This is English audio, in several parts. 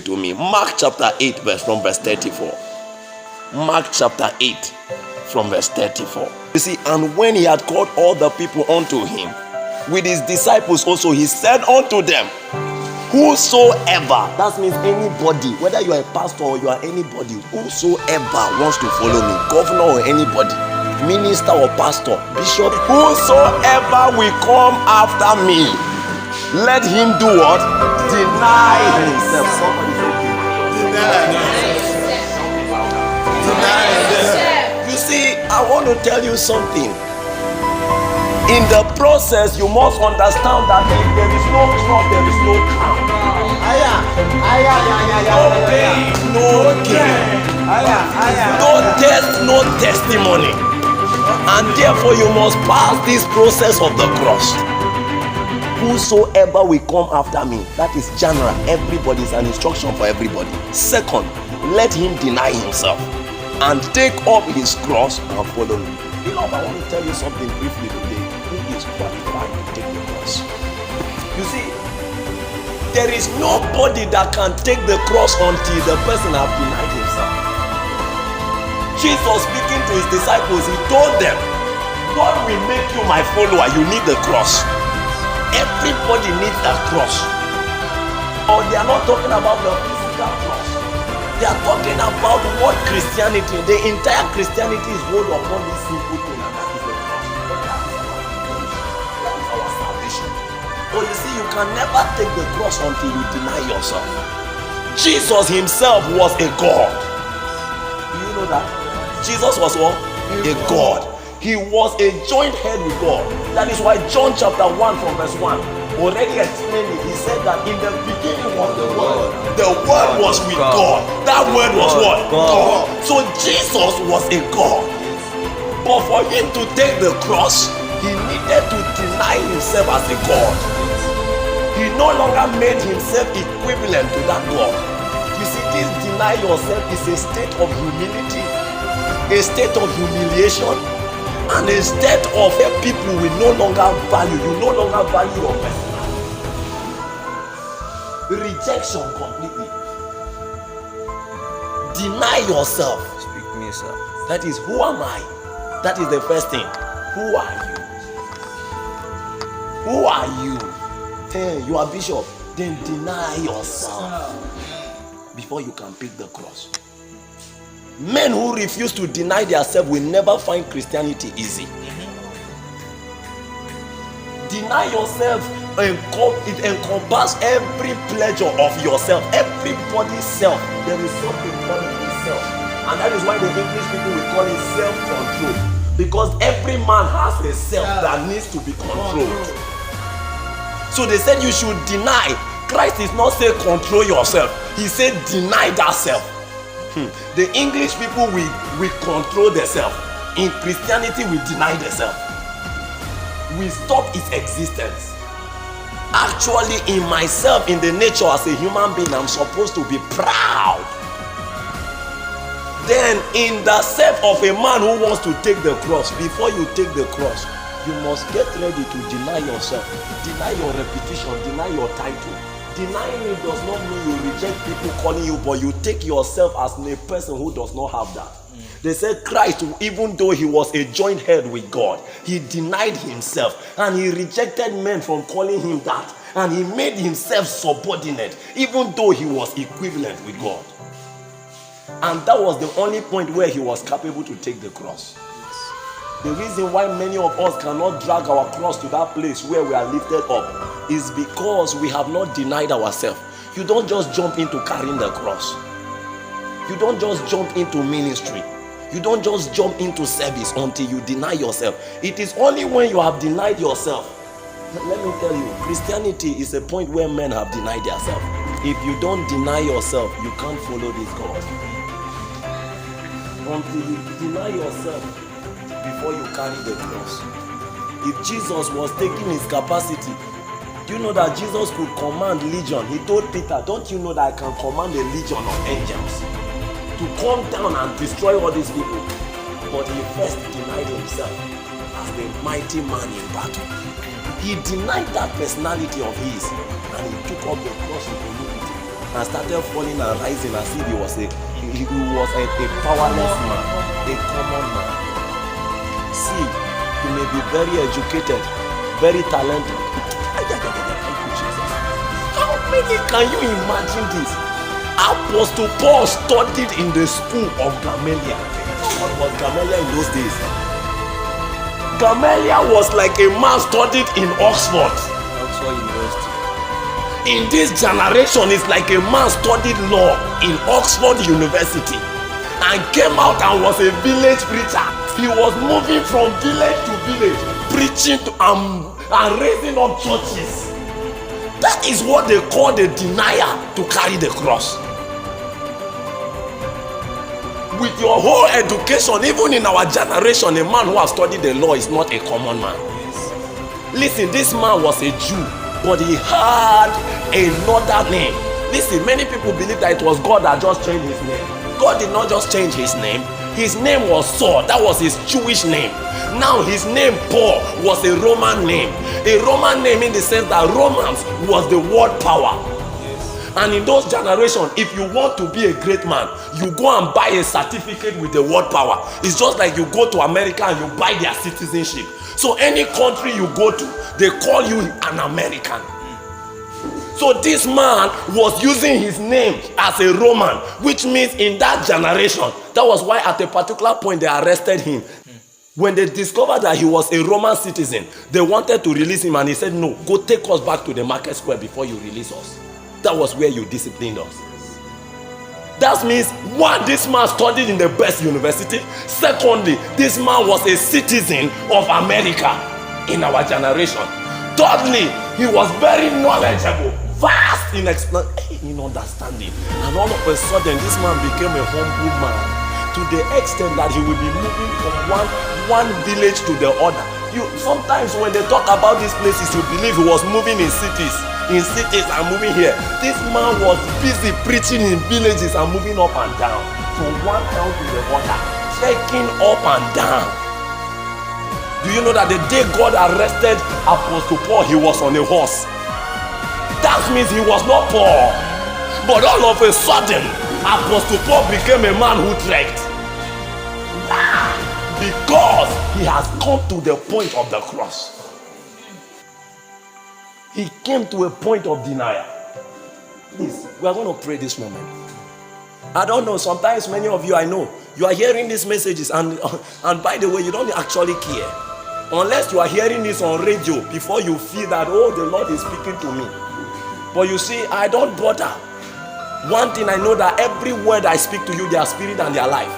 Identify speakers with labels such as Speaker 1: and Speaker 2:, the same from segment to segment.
Speaker 1: to me. Mark chapter 8 from verse 34. Mark chapter 8 from verse 34. You see, and when he had called all the people unto him, with his disciples also, he said unto them, whosoever, that means anybody, whether you are a pastor or you are anybody, whosoever wants to follow me, governor or anybody, minister or pastor, bishop, whosoever will come after me, let him do what? Deny himself. Somebody deny himself. You see, I want to tell you something. In the process, you must understand that there is no cross, there is no crown. No pain, no gain. No test, no testimony. And therefore, you must pass this process of the cross. Whosoever will come after me, that is general. Everybody is an instruction for everybody. Second, let him deny himself and take up his cross and follow me. Beloved, I want to tell you something briefly today. Who is qualified to take the cross? You see, there is nobody that can take the cross until the person has denied himself. Jesus speaking to his disciples, he told them, God will make you my follower. You need the cross. Everybody needs a cross. Or they are not talking about the physical cross. They are talking about what Christianity, the entire Christianity is rolled upon this simple thing, and that is the cross. That is our salvation. But you see, you can never take the cross until you deny yourself. Jesus himself was a God. Do you know that? Jesus was what? A God. He was a joint head with God. That is why John chapter 1 from verse 1 already explained it. He said that in the beginning was the Word. The Word was with God. That Word was what? God. So Jesus was a God. But for him to take the cross, he needed to deny himself as a God. He no longer made himself equivalent to that God. You see, this deny yourself is a state of humility, a state of humiliation, and instead of people will no longer value, you no longer value your personality. Rejection completely. Deny yourself.
Speaker 2: Speak to me, sir.
Speaker 1: That is, who am I? That is the first thing. Who are you? Who are you? Hey, you are bishop. Then deny yourself before you can pick the cross. Men who refuse to deny themselves will never find Christianity easy. Deny yourself, it encompasses every pleasure of yourself, everybody's self. There is something called self, and that is why the English people will call it self-control, because every man has a self that needs to be controlled. So they said you should deny. Christ is not saying control yourself. He said deny that self. The English people will control themselves. In Christianity, we deny themselves. We stop its existence. Actually, in myself, in the nature as a human being, I'm supposed to be proud. Then, in the self of a man who wants to take the cross, before you take the cross, you must get ready to deny yourself, deny your reputation, deny your title. Denying it does not mean you reject people calling you, but you take yourself as a person who does not have that. They said Christ, even though he was a joint head with God, he denied himself and he rejected men from calling him that, and he made himself subordinate, even though he was equivalent with God. And that was the only point where he was capable to take the cross. The reason why many of us cannot drag our cross to that place where we are lifted up is because we have not denied ourselves. You don't just jump into carrying the cross. You don't just jump into ministry. You don't just jump into service until you deny yourself. It is only when you have denied yourself. Let me tell you, Christianity is a point where men have denied themselves. If you don't deny yourself, you can't follow this God. Until you deny yourself before you carry the cross. If Jesus was taking his capacity, do you know that Jesus could command legion? He told Peter, don't you know that I can command a legion of angels to come down and destroy all these people? But he first denied himself as the mighty man in battle. He denied that personality of his and he took up the cross with humility. and started falling and rising as if he was a powerless man, a common man. See, he may be very educated, very talented. How many can you imagine this? Apostle Paul studied in the school of Gamaliel. What was Gamaliel in those days? Gamaliel was like a man studied in Oxford University. In this generation, it's like a man studied law in Oxford University and came out and was a village preacher. He was moving from village to village, preaching to and raising up churches. That is what they call the denier to carry the cross. With your whole education, even in our generation, a man who has studied the law is not a common man. Listen, this man was a Jew, but he had another name. Listen, many people believe that it was God that just changed his name. God did not just change his name. His name was Saul. That was his Jewish name. Now his name Paul was a Roman name. A Roman name in the sense that Romans was the world power. And in those generations, if you want to be a great man, you go and buy a certificate with the world power. It's just like you go to America and you buy their citizenship. So any country you go to, they call you an American. So this man was using his name as a Roman, which means in that generation, that was why at a particular point they arrested him. When they discovered that he was a Roman citizen, they wanted to release him and he said, no, go take us back to the market square before you release us. That was where you disciplined us. That means, one, this man studied in the best university. Secondly, this man was a citizen of America in our generation. Thirdly, he was very knowledgeable, vast in understanding. And all of a sudden, this man became a humble man to the extent that he will be moving from one village to the other. Sometimes when they talk about these places, you believe he was moving in cities and moving here. This man was busy preaching in villages and moving up and down from one town to the other, trekking up and down. Do you know that the day God arrested Apostle Paul, he was on a horse? That means he was not poor. But all of a sudden, Apostle Paul became a man who trekked. Because he has come to the point of the cross. He came to a point of denial. Please, we are going to pray this moment. I don't know, sometimes many of you, I know, you are hearing these messages and by the way, you don't actually care. Unless you are hearing this on radio before you feel that, oh, the Lord is speaking to me. But you see, I don't bother. One thing I know, that every word I speak to you, their spirit and their life.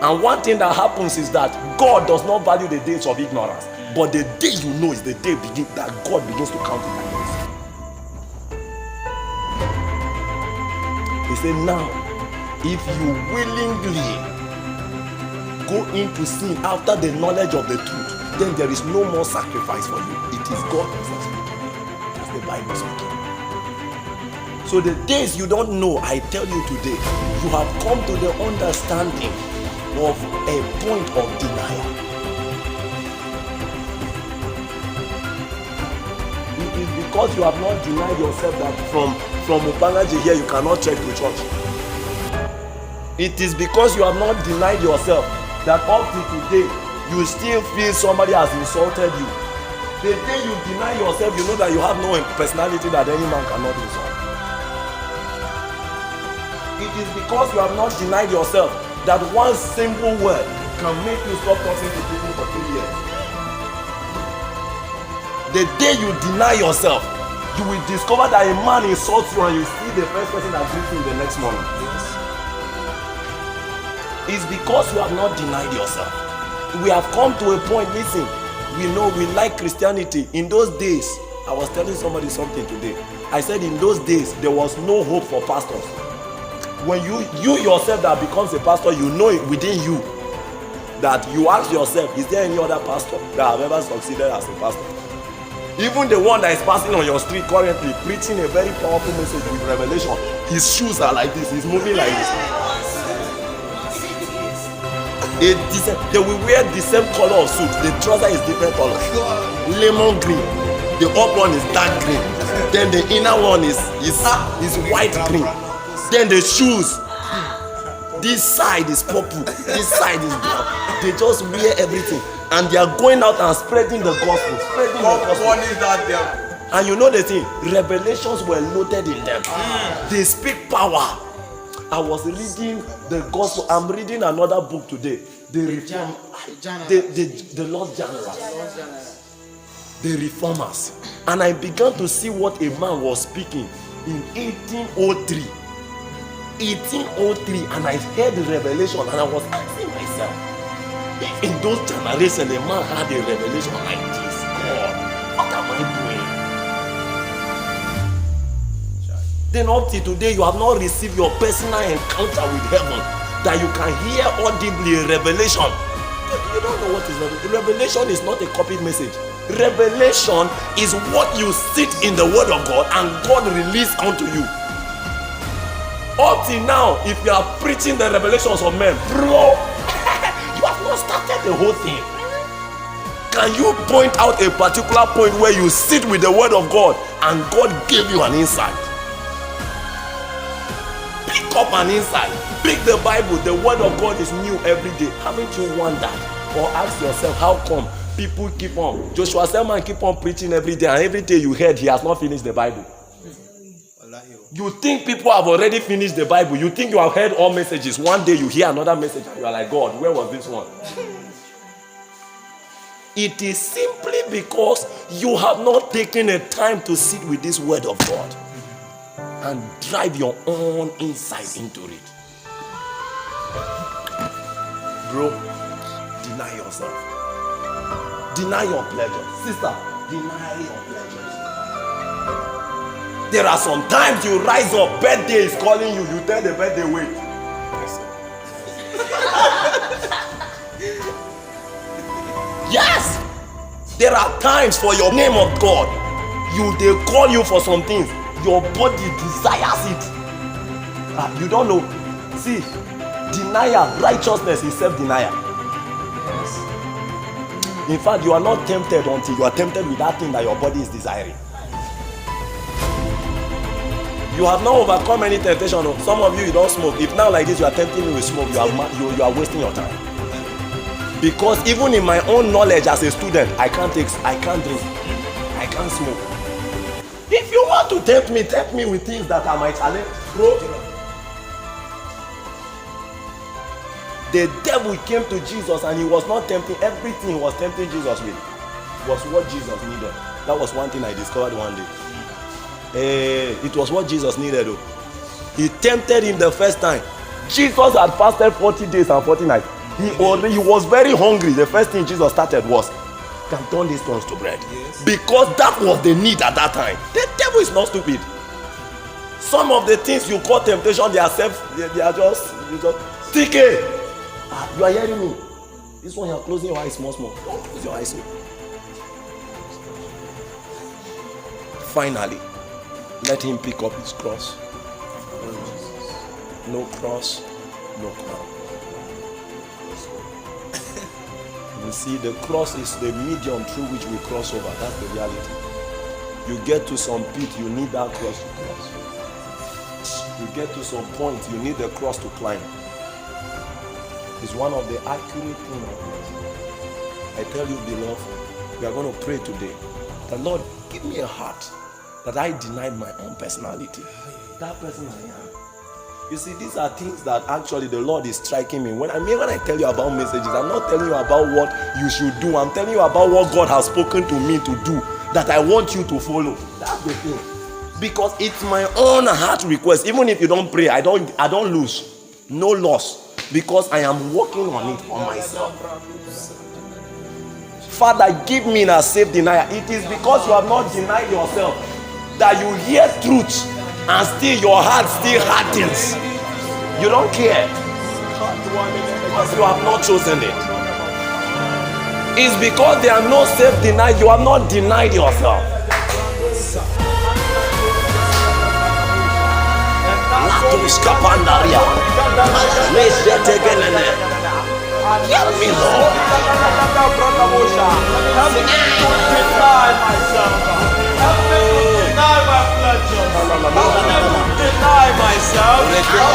Speaker 1: And one thing that happens is that God does not value the days of ignorance. But the day you know is the day that God begins to count it against you. He said, now, if you willingly go into sin after the knowledge of the truth, then there is no more sacrifice for you. It is God who is speaking. That's the Bible speaking. So the days you don't know, I tell you today, you have come to the understanding of a point of denial. It is because you have not denied yourself that from Upangaji here you cannot check to church. It is because you have not denied yourself that up to today you still feel somebody has insulted you. The day you deny yourself, you know that you have no personality that any man cannot insult. It is because you have not denied yourself that one simple word can make you stop talking to people for 3 years. The day you deny yourself, you will discover that a man insults you and you see the first person that greets you the next morning. It's because you have not denied yourself. We have come to a point, listen, we know we like Christianity. In those days, I was telling somebody something today. I said in those days, there was no hope for pastors. When you yourself that becomes a pastor, you know it within you that you ask yourself, is there any other pastor that have ever succeeded as a pastor? Even the one that is passing on your street currently, preaching a very powerful message with revelation, his shoes are like this, he's moving like this. They will wear the same color of suit, the trouser is different color. Lemon green, the up one is dark green. Then the inner one is white green. Then the shoes. This side is purple. This side is black. They just wear everything, and they are going out and spreading the gospel. And you know the thing, revelations were loaded in them. They speak power. I was reading the gospel. I'm reading another book today. The Lord General. The reformers. And I began to see what a man was speaking in 1803. 1803, and I heard the revelation, and I was asking myself, if in those generations a man had a revelation like this, God, what am I doing? Then up till today, you have not received your personal encounter with heaven, that you can hear audibly a revelation. You don't know what is revelation. Revelation is not a copied message. Revelation is what you sit in the word of God and God release unto you. Up till now, if you are preaching the revelations of men, bro, you have not started the whole thing. Can you point out a particular point where you sit with the word of God and God gave you an insight? Pick up an insight. Pick the Bible. The word of God is new every day. Haven't you wondered or asked yourself, how come people keep on? Joshua Selman keep on preaching every day, and every day you heard he has not finished the Bible. You think people have already finished the Bible. You think you have heard all messages. One day you hear another message and you are like, God, where was this one? It is simply because you have not taken a time to sit with this word of God and drive your own insight into it. Bro, deny yourself. Deny your pleasure. Sister, deny your pleasures. There are some times you rise up, birthday is calling you, you tell the birthday, wait. Yes! There are times for your name of God, they call you for some things, your body desires it. You don't know. See, denial, righteousness is self-denial. In fact, you are not tempted until you are tempted with that thing that your body is desiring. You have not overcome any temptation. Some of you don't smoke. If now like this you are tempting me with smoke, you are wasting your time. Because even in my own knowledge as a student, I can't drink, I can't smoke. If you want to tempt me with things that are my challenge, bro. The devil came to Jesus and he was not tempting. Everything he was tempting Jesus with was what Jesus needed. That was one thing I discovered one day. It was what Jesus needed though. He tempted him the first time. Jesus had fasted 40 days and 40 nights. He was very hungry. The first thing Jesus started was, can turn these stones to bread. Yes. Because that was the need at that time. The devil is not stupid. Some of the things you call temptation, they are just TK. You are hearing me. This one you are closing your eyes small. Don't close your eyes. Finally, let him pick up his cross. No cross, no crown. You see, the cross is the medium through which we cross over. That's the reality. You get to some pit, you need that cross to cross. You get to some point, you need the cross to climb. It's one of the accurate things of this. I tell you, beloved, we are going to pray today. The Lord, give me a heart that I deny my own personality. That person I am. You see, these are things that actually the Lord is striking me. When I tell you about messages, I'm not telling you about what you should do. I'm telling you about what God has spoken to me to do, that I want you to follow. That's the thing. Because it's my own heart request. Even if you don't pray, I don't lose. No loss. Because I am working on it for myself. Father, give me a safe denial. It is because you have not denied yourself that you hear truth and still your heart still hardens. You don't care because you have not chosen it. It's because there are no self-denial. You have not denied yourself. Help me, Lord.
Speaker 2: Help me to deny myself. Help me to deny my
Speaker 1: I will never deny myself.